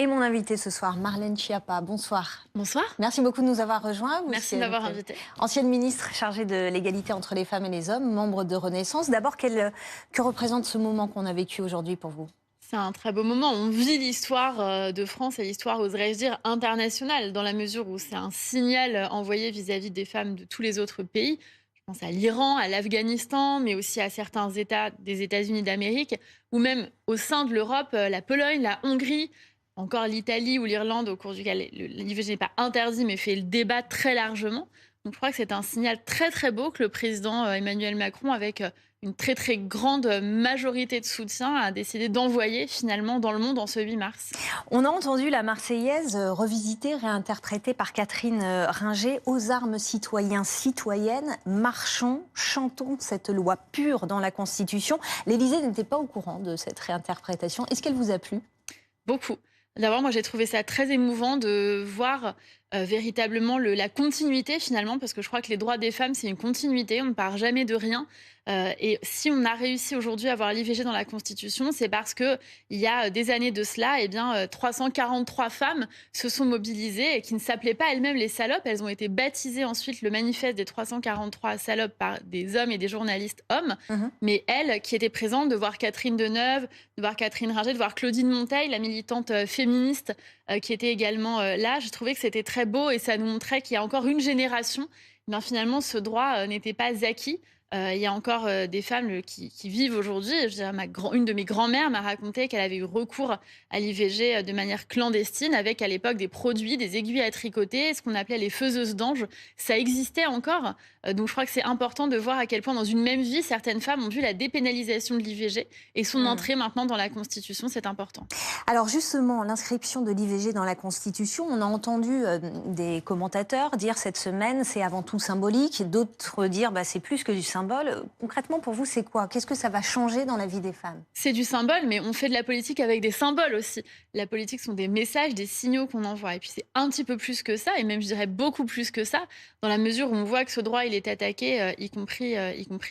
Et mon invité ce soir, Marlène Schiappa. Bonsoir. Bonsoir. Merci beaucoup de nous avoir rejoints. Merci de m'avoir invitée. Ancienne ministre chargée de l'égalité entre les femmes et les hommes, membre de Renaissance. D'abord, que représente ce moment qu'on a vécu aujourd'hui pour vous? C'est un très beau moment. On vit l'histoire de France et l'histoire, oserais-je dire, internationale, dans la mesure où c'est un signal envoyé vis-à-vis des femmes de tous les autres pays. Je pense à l'Iran, à l'Afghanistan, mais aussi à certains États des États-Unis d'Amérique, ou même au sein de l'Europe, la Pologne, la Hongrie, encore l'Italie ou l'Irlande, au cours duquel l'IVG n'est pas interdit, mais fait le débat très largement. Donc je crois que c'est un signal très très beau que le président Emmanuel Macron, avec une très très grande majorité de soutien, a décidé d'envoyer finalement dans le monde en ce 8 mars. On a entendu la Marseillaise revisitée, réinterprétée par Catherine Ringer. Aux armes, citoyens, citoyennes, marchons, chantons cette loi pure dans la Constitution. L'Élysée n'était pas au courant de cette réinterprétation. Est-ce qu'elle vous a plu? Beaucoup. D'abord, moi, j'ai trouvé ça très émouvant de voir véritablement la continuité, finalement, parce que je crois que les droits des femmes, c'est une continuité. On ne part jamais de rien. Et si on a réussi aujourd'hui à avoir l'IVG dans la Constitution, c'est parce qu'il y a des années de cela, 343 femmes se sont mobilisées et qui ne s'appelaient pas elles-mêmes les salopes. Elles ont été baptisées ensuite le manifeste des 343 salopes par des hommes et des journalistes hommes. Mais elles, qui étaient présentes, de voir Catherine Deneuve, de voir Catherine Ringer, de voir Claudine Monteil, la militante féministe qui était également là, je trouvais que c'était très beau et ça nous montrait qu'il y a encore une génération. Finalement, ce droit n'était pas acquis. Il y a encore des femmes qui vivent aujourd'hui. Je dirais, une de mes grand-mères m'a raconté qu'elle avait eu recours à l'IVG de manière clandestine, avec à l'époque des produits, des aiguilles à tricoter, ce qu'on appelait les faiseuses d'anges. Ça existait encore. Donc je crois que c'est important de voir à quel point dans une même vie, certaines femmes ont vu la dépénalisation de l'IVG et son entrée maintenant dans la Constitution. C'est important. Alors justement, l'inscription de l'IVG dans la Constitution, on a entendu des commentateurs dire cette semaine c'est avant tout symbolique, d'autres dire c'est plus que du symbole. Concrètement, pour vous, c'est quoi? Qu'est-ce que ça va changer dans la vie des femmes? C'est du symbole, mais on fait de la politique avec des symboles aussi. La politique sont des messages, des signaux qu'on envoie. Et puis c'est un petit peu plus que ça, et même je dirais beaucoup plus que ça, dans la mesure où on voit que ce droit il est attaqué, y compris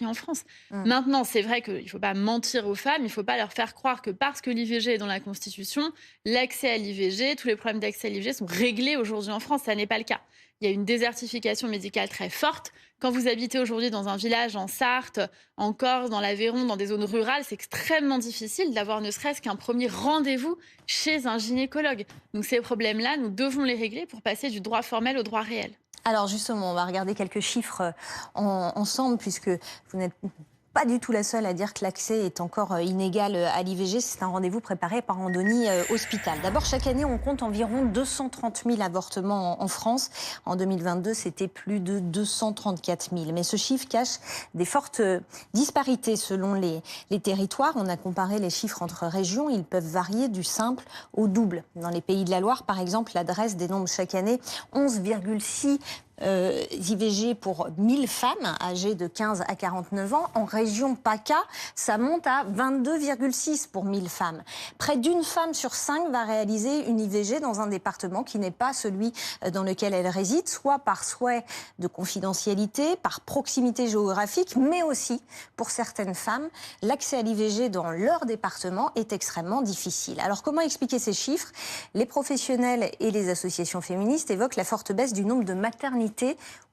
en France. Maintenant, c'est vrai qu'il ne faut pas mentir aux femmes, il ne faut pas leur faire croire que parce que l'IVG est dans la Constitution, l'accès à l'IVG, tous les problèmes d'accès à l'IVG sont réglés aujourd'hui en France. Ça n'est pas le cas. Il y a une désertification médicale très forte. Quand vous habitez aujourd'hui dans un village en Sarthe, en Corse, dans l'Aveyron, dans des zones rurales, c'est extrêmement difficile d'avoir ne serait-ce qu'un premier rendez-vous chez un gynécologue. Donc ces problèmes-là, nous devons les régler pour passer du droit formel au droit réel. Alors justement, on va regarder quelques chiffres ensemble, puisque vous n'êtes pas du tout la seule à dire que l'accès est encore inégal à l'IVG. C'est un rendez-vous préparé par Andoni Hospital. D'abord, chaque année, on compte environ 230 000 avortements en France. En 2022, c'était plus de 234 000. Mais ce chiffre cache des fortes disparités selon les territoires. On a comparé les chiffres entre régions. Ils peuvent varier du simple au double. Dans les Pays de la Loire, par exemple, l'adresse dénombre chaque année 11,6 IVG pour 1000 femmes âgées de 15 à 49 ans. En région PACA, ça monte à 22,6 pour 1000 femmes. Près d'une femme sur 5 va réaliser une IVG dans un département qui n'est pas celui dans lequel elle réside, soit par souhait de confidentialité, par proximité géographique, mais aussi, pour certaines femmes, l'accès à l'IVG dans leur département est extrêmement difficile. Alors comment expliquer ces chiffres? Les professionnels et les associations féministes évoquent la forte baisse du nombre de maternités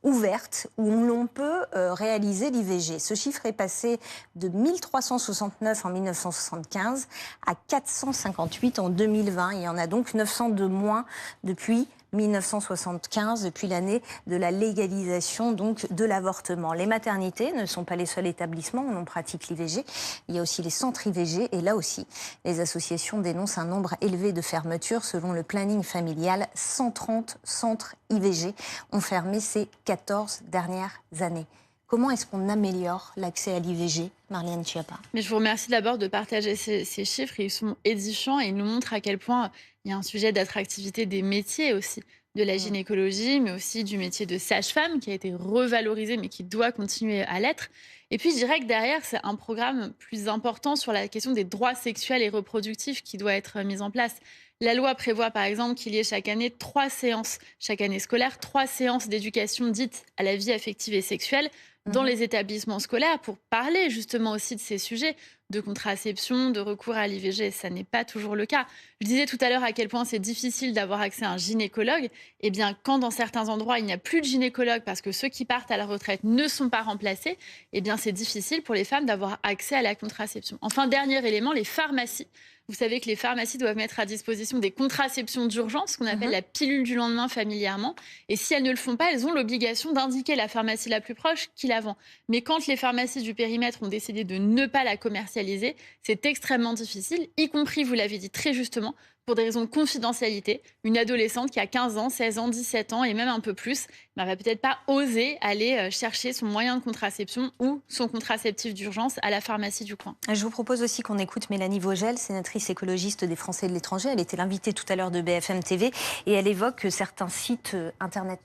ouvertes où l'on peut réaliser l'IVG. Ce chiffre est passé de 1369 en 1975 à 458 en 2020. Il y en a donc 900 de moins depuis 1975, depuis l'année de la légalisation donc de l'avortement. Les maternités ne sont pas les seuls établissements où l'on pratique l'IVG. Il y a aussi les centres IVG et là aussi, les associations dénoncent un nombre élevé de fermetures. Selon le planning familial, 130 centres IVG ont fermé ces 14 dernières années. Comment est-ce qu'on améliore l'accès à l'IVG, Marlène Schiappa? Mais je vous remercie d'abord de partager ces chiffres. Ils sont édifiants et ils nous montrent à quel point il y a un sujet d'attractivité des métiers aussi, de la gynécologie, mais aussi du métier de sage-femme qui a été revalorisé, mais qui doit continuer à l'être. Et puis, je dirais que derrière, c'est un programme plus important sur la question des droits sexuels et reproductifs qui doit être mis en place. La loi prévoit, par exemple, qu'il y ait chaque année 3 séances, chaque année scolaire, 3 séances d'éducation dites à la vie affective et sexuelle dans les établissements scolaires pour parler justement aussi de ces sujets. de contraception, de recours à l'IVG. Ça n'est pas toujours le cas. Je disais tout à l'heure à quel point c'est difficile d'avoir accès à un gynécologue. Eh bien, quand dans certains endroits, il n'y a plus de gynécologue parce que ceux qui partent à la retraite ne sont pas remplacés, eh bien, c'est difficile pour les femmes d'avoir accès à la contraception. Enfin, dernier élément, les pharmacies. Vous savez que les pharmacies doivent mettre à disposition des contraceptions d'urgence, qu'on appelle la pilule du lendemain familièrement. Et si elles ne le font pas, elles ont l'obligation d'indiquer la pharmacie la plus proche qui la vend. Mais quand les pharmacies du périmètre ont décidé de ne pas la commercialiser, c'est extrêmement difficile, y compris, vous l'avez dit très justement, pour des raisons de confidentialité. Une adolescente qui a 15 ans, 16 ans, 17 ans et même un peu plus, ne va peut-être pas oser aller chercher son moyen de contraception ou son contraceptif d'urgence à la pharmacie du coin. Je vous propose aussi qu'on écoute Mélanie Vogel, sénatrice écologiste des Français de l'étranger. Elle était l'invitée tout à l'heure de BFM TV et elle évoque certains sites internet.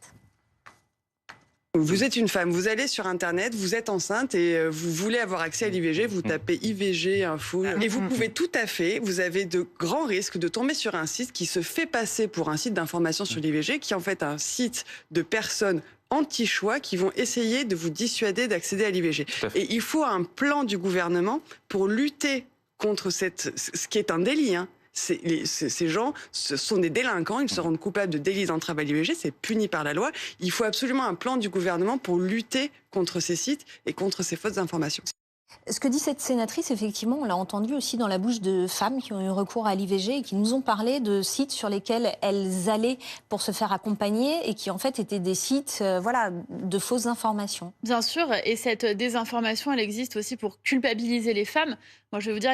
Vous êtes une femme, vous allez sur Internet, vous êtes enceinte et vous voulez avoir accès à l'IVG, vous tapez IVG info et vous pouvez tout à fait, vous avez de grands risques de tomber sur un site qui se fait passer pour un site d'information sur l'IVG, qui est en fait un site de personnes anti-choix qui vont essayer de vous dissuader d'accéder à l'IVG. Et il faut un plan du gouvernement pour lutter contre ce qui est un délit, hein. Ces gens, ce sont des délinquants, ils se rendent coupables de délits d'entrave à l'IVG, c'est puni par la loi. Il faut absolument un plan du gouvernement pour lutter contre ces sites et contre ces fausses informations. Ce que dit cette sénatrice, effectivement, on l'a entendu aussi dans la bouche de femmes qui ont eu recours à l'IVG et qui nous ont parlé de sites sur lesquels elles allaient pour se faire accompagner et qui en fait étaient des sites de fausses informations. Bien sûr, et cette désinformation, elle existe aussi pour culpabiliser les femmes. Moi, je vais vous dire,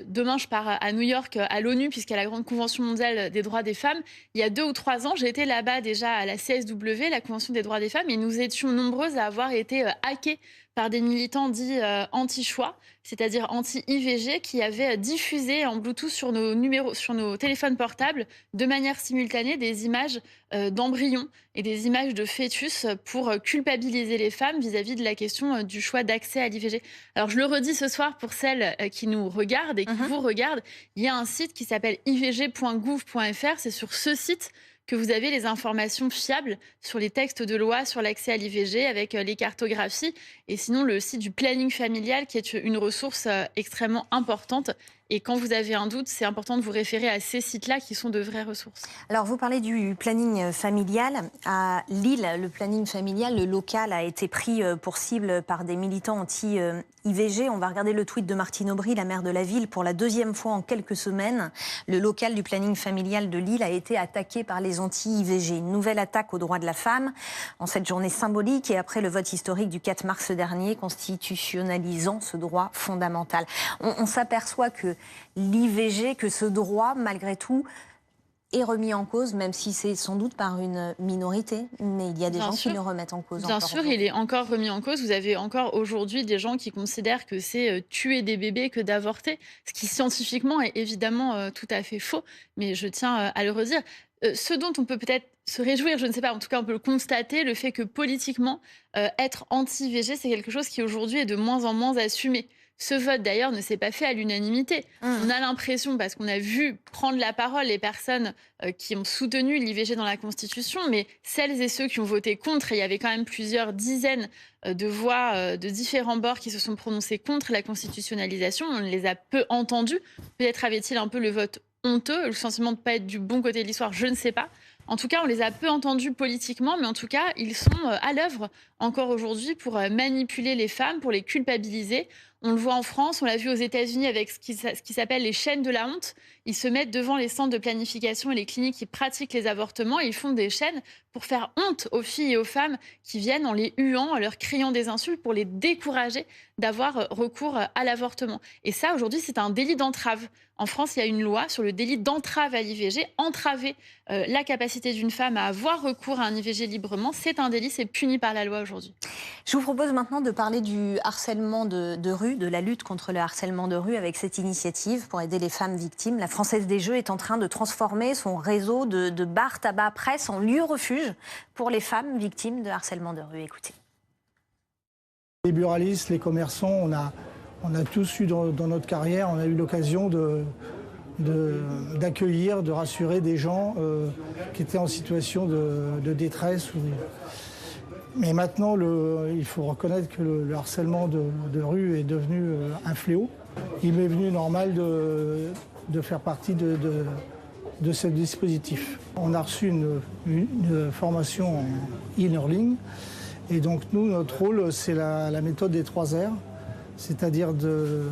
demain, je pars à New York, à l'ONU, puisqu'il y a la grande convention mondiale des droits des femmes. Il y a 2 ou 3 ans, j'ai été là-bas déjà à la CSW, la Convention des droits des femmes, et nous étions nombreuses à avoir été hackées par des militants dits anti-choix, c'est-à-dire anti-IVG, qui avaient diffusé en Bluetooth sur nos téléphones portables, de manière simultanée, des images d'embryons et des images de fœtus pour culpabiliser les femmes vis-à-vis de la question du choix d'accès à l'IVG. Alors, je le redis ce soir pour celles qui nous regardent et qui vous regardent, il y a un site qui s'appelle ivg.gouv.fr. C'est sur ce site que vous avez les informations fiables sur les textes de loi sur l'accès à l'IVG avec les cartographies. Et sinon, le site du planning familial qui est une ressource extrêmement importante. Et quand vous avez un doute, c'est important de vous référer à ces sites-là qui sont de vraies ressources. Alors, vous parlez du planning familial. À Lille, le planning familial, le local, a été pris pour cible par des militants anti-IVG. On va regarder le tweet de Martine Aubry, la maire de la ville. Pour la 2e fois en quelques semaines, le local du planning familial de Lille a été attaqué par les anti-IVG. Une nouvelle attaque aux droits de la femme en cette journée symbolique et après le vote historique du 4 mars dernier, constitutionnalisant ce droit fondamental. On s'aperçoit que l'IVG, que ce droit, malgré tout, est remis en cause, même si c'est sans doute par une minorité. Mais il y a des gens qui le remettent en cause. Bien sûr, il est encore remis en cause. Vous avez encore aujourd'hui des gens qui considèrent que c'est tuer des bébés que d'avorter, ce qui scientifiquement est évidemment tout à fait faux. Mais je tiens à le redire. Ce dont on peut peut-être se réjouir, je ne sais pas, en tout cas on peut le constater, le fait que politiquement, être anti-IVG, c'est quelque chose qui aujourd'hui est de moins en moins assumé. Ce vote, d'ailleurs, ne s'est pas fait à l'unanimité. On a l'impression, parce qu'on a vu prendre la parole les personnes qui ont soutenu l'IVG dans la Constitution, mais celles et ceux qui ont voté contre, et il y avait quand même plusieurs dizaines de voix de différents bords qui se sont prononcés contre la constitutionnalisation. On les a peu entendus. Peut-être avait-il un peu le vote honteux, le sentiment de ne pas être du bon côté de l'histoire, je ne sais pas. En tout cas, on les a peu entendus politiquement, mais en tout cas, ils sont à l'œuvre encore aujourd'hui pour manipuler les femmes, pour les culpabiliser. On le voit en France, on l'a vu aux États-Unis avec ce qui s'appelle les chaînes de la honte. Ils se mettent devant les centres de planification et les cliniques qui pratiquent les avortements et ils font des chaînes pour faire honte aux filles et aux femmes qui viennent en les huant, en leur criant des insultes pour les décourager d'avoir recours à l'avortement. Et ça, aujourd'hui, c'est un délit d'entrave. En France, il y a une loi sur le délit d'entrave à l'IVG. Entraver la capacité d'une femme à avoir recours à un IVG librement, c'est un délit, c'est puni par la loi aujourd'hui. Je vous propose maintenant de parler du harcèlement de rue, de la lutte contre le harcèlement de rue avec cette initiative pour aider les femmes victimes. La Française des Jeux est en train de transformer son réseau de bars, tabac, presse en lieu refuge pour les femmes victimes de harcèlement de rue. Écoutez. Les buralistes, les commerçants, on a tous eu dans notre carrière, on a eu l'occasion d'accueillir, de rassurer des gens qui étaient en situation de détresse. Mais maintenant, il faut reconnaître que le harcèlement de rue est devenu un fléau. il m'est venu normal de faire partie de ce dispositif. On a reçu une formation en e-learning et donc nous, notre rôle, c'est la méthode des 3 R, c'est-à-dire de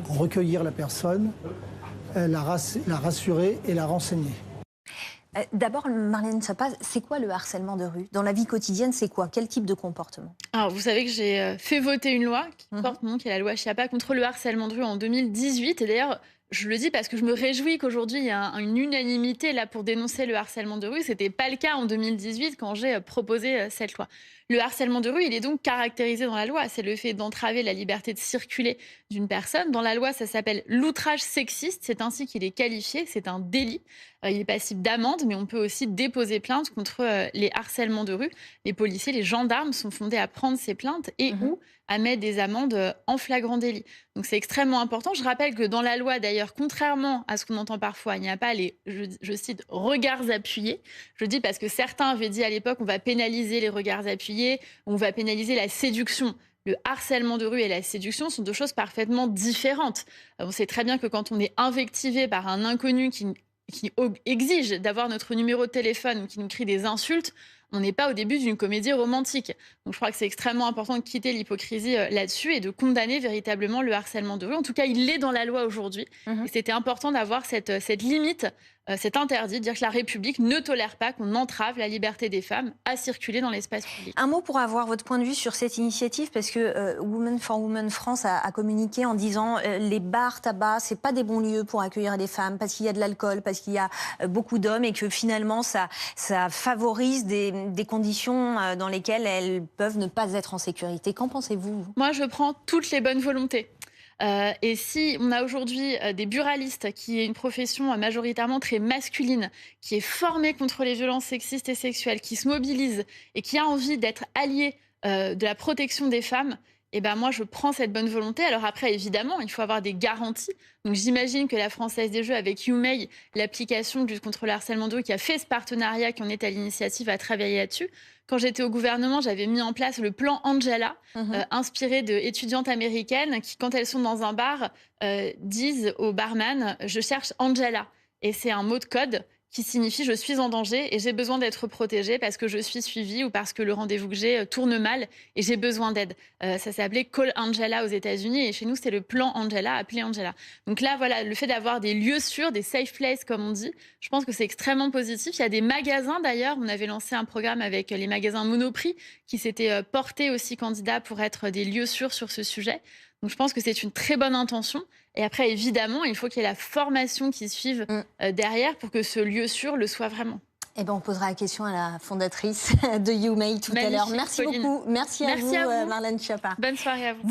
recueillir la personne, la rassurer et la renseigner. D'abord, Marlène Schiappa, c'est quoi le harcèlement de rue? Dans la vie quotidienne, c'est quoi? Quel type de comportement? Alors, vous savez que j'ai fait voter une loi qui porte mon nom, qui est la loi Schiappa contre le harcèlement de rue en 2018. Et d'ailleurs, je le dis parce que je me réjouis qu'aujourd'hui, il y a une unanimité là pour dénoncer le harcèlement de rue. Ce n'était pas le cas en 2018 quand j'ai proposé cette loi. Le harcèlement de rue, il est donc caractérisé dans la loi. C'est le fait d'entraver la liberté de circuler d'une personne. Dans la loi, ça s'appelle l'outrage sexiste. C'est ainsi qu'il est qualifié. C'est un délit. Il est passible d'amende, mais on peut aussi déposer plainte contre les harcèlements de rue. Les policiers, les gendarmes sont fondés à prendre ces plaintes et ou à mettre des amendes en flagrant délit. Donc c'est extrêmement important. Je rappelle que dans la loi, d'ailleurs, contrairement à ce qu'on entend parfois, il n'y a pas les, je cite, regards appuyés. Je dis parce que certains avaient dit à l'époque on va pénaliser les regards appuyés, on va pénaliser la séduction. Le harcèlement de rue et la séduction sont 2 choses parfaitement différentes. On sait très bien que quand on est invectivé par un inconnu qui exige d'avoir notre numéro de téléphone ou qui nous crie des insultes, on n'est pas au début d'une comédie romantique. Donc je crois que c'est extrêmement important de quitter l'hypocrisie là-dessus et de condamner véritablement le harcèlement de rue. En tout cas, il est dans la loi aujourd'hui. Et c'était important d'avoir cette limite, cet interdit, de dire que la République ne tolère pas qu'on entrave la liberté des femmes à circuler dans l'espace public. Un mot pour avoir votre point de vue sur cette initiative, parce que Women for Women France a communiqué en disant les bars, tabac, c'est pas des bons lieux pour accueillir des femmes, parce qu'il y a de l'alcool, parce qu'il y a beaucoup d'hommes, et que finalement ça favorise des conditions dans lesquelles elles peuvent ne pas être en sécurité. Qu'en pensez-vous? Moi, je prends toutes les bonnes volontés. Et si on a aujourd'hui des buralistes, qui est une profession majoritairement très masculine, qui est formée contre les violences sexistes et sexuelles, qui se mobilise et qui a envie d'être alliée de la protection des femmes, eh ben moi, je prends cette bonne volonté. Alors après, évidemment, il faut avoir des garanties. Donc j'imagine que la Française des Jeux, avec YouMay, l'application de lutte contre le harcèlement de rue, qui a fait ce partenariat, qui en est à l'initiative, a travaillé là-dessus. Quand j'étais au gouvernement, j'avais mis en place le plan Angela, inspiré d'étudiantes américaines qui, quand elles sont dans un bar, disent au barman « Je cherche Angela ». Et c'est un mot de code qui signifie « je suis en danger et j'ai besoin d'être protégée parce que je suis suivie ou parce que le rendez-vous que j'ai tourne mal et j'ai besoin d'aide ». Ça s'est appelé Call Angela aux États-Unis et chez nous, c'est le plan Angela, appelé Angela. Donc là, voilà, le fait d'avoir des lieux sûrs, des safe places, comme on dit, je pense que c'est extrêmement positif. Il y a des magasins, d'ailleurs, on avait lancé un programme avec les magasins Monoprix qui s'étaient portés aussi candidats pour être des lieux sûrs sur ce sujet. Donc je pense que c'est une très bonne intention. Et après, évidemment, il faut qu'il y ait la formation qui suive derrière pour que ce lieu sûr le soit vraiment. Eh ben, on posera la question à la fondatrice de YouMay tout à l'heure. Merci Pauline. beaucoup. Merci à vous, Marlène Schiappa. Bonne soirée à vous.